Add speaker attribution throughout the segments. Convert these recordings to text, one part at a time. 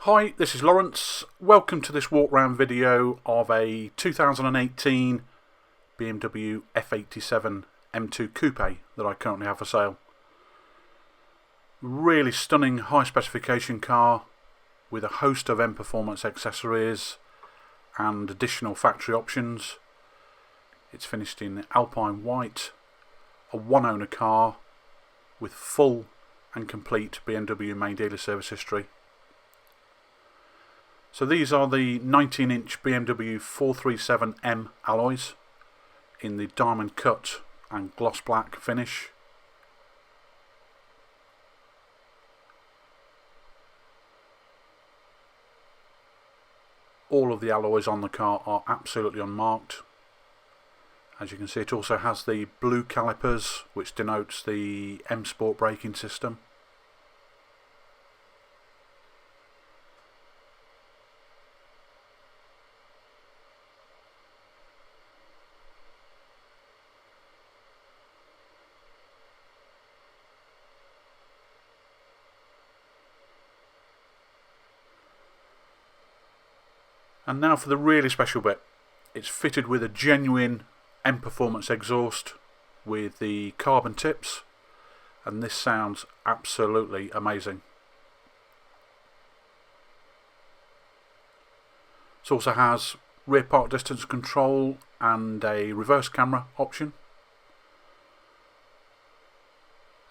Speaker 1: Hi, this is Lawrence. Welcome to this walk round video of a 2018 BMW F87 M2 Coupe that I currently have for sale. Really stunning high specification car with a host of M-Perfromance accessories and additional factory options. It's finished in Alpine white, a one owner car with full and complete BMW main dealer service history. So these are the 19-inch BMW 437M alloys in the diamond cut and gloss black finish. All of the alloys on the car are absolutely unmarked. As you can see, it also has the blue calipers, which denotes the M Sport braking system. And now for the really special bit. It's fitted with a genuine M-Perfromance exhaust with the carbon tips, and this sounds absolutely amazing. It also has rear park distance control and a reverse camera option.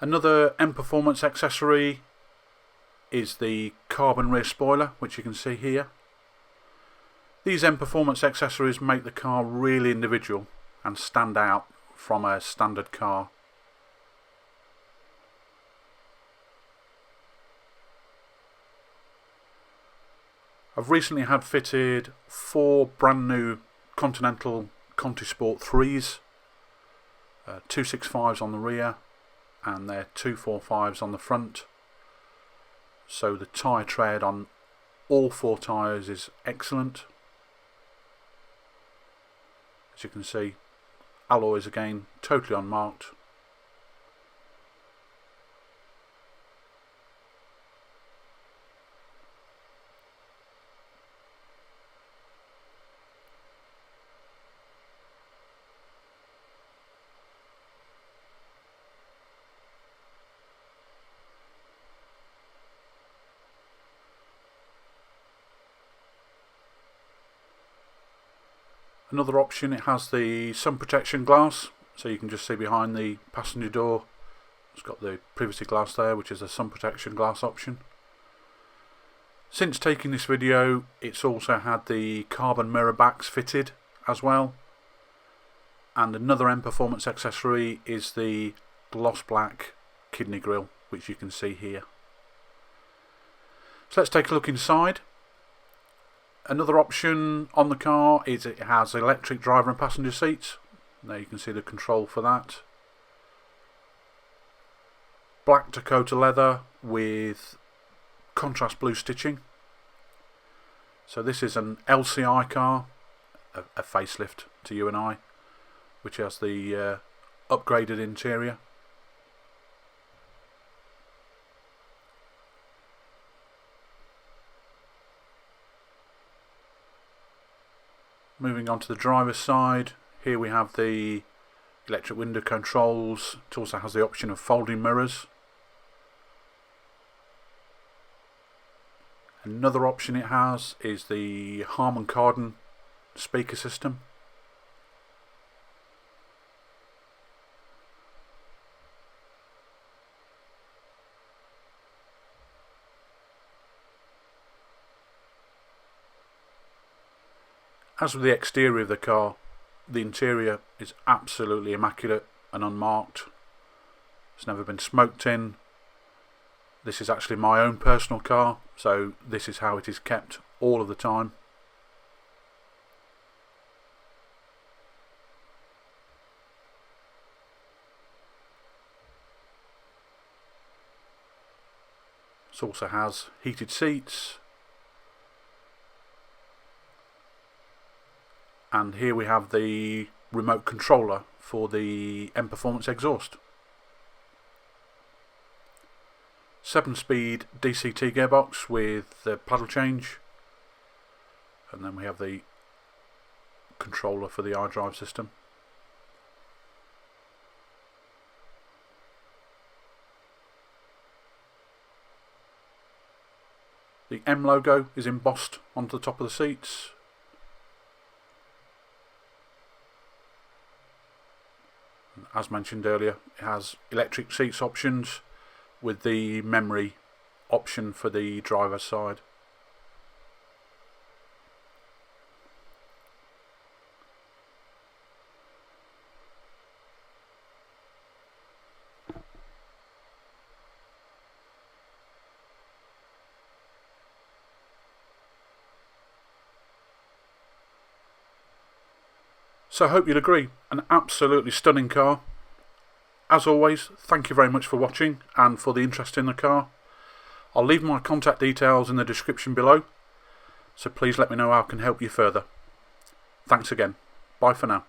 Speaker 1: Another M-Perfromance accessory is the carbon rear spoiler, which you can see here. These M-Perfromance accessories make the car really individual and stand out from a standard car. I've recently had fitted 4 brand new Continental Conti Sport 3s, 265s on the rear and their 245s on the front. So the tyre tread on all 4 tyres is excellent. As you can see, alloys again totally unmarked. Another option, it has the sun protection glass, so you can just see behind the passenger door. It's got the privacy glass there, which is a sun protection glass option. Since taking this video, it's also had the carbon mirror backs fitted as well. And another M-Perfromance accessory is the gloss black kidney grille, which you can see here. So let's take a look inside. Another option on the car is it has electric driver and passenger seats. There you can see the control for that. Black Dakota leather with contrast blue stitching. So this is an LCI car, a facelift to you and I, which has the upgraded interior. Moving on to the driver's side, here we have the electric window controls. It also has the option of folding mirrors. Another option it has is the Harman Kardon speaker system. As with the exterior of the car, the interior is absolutely immaculate and unmarked. It's never been smoked in. This is actually my own personal car, so this is how it is kept all of the time. It also has heated seats. And here we have the remote controller for the M-Perfromance exhaust. 7-speed DCT gearbox with the paddle change, and then we have the controller for the iDrive system. The M logo is embossed onto the top of the seats. As mentioned earlier, it has electric seats options with the memory option for the driver's side. So I hope you'll agree, an absolutely stunning car. As always, thank you very much for watching and for the interest in the car. I'll leave my contact details in the description below, so please let me know how I can help you further. Thanks again. Bye for now.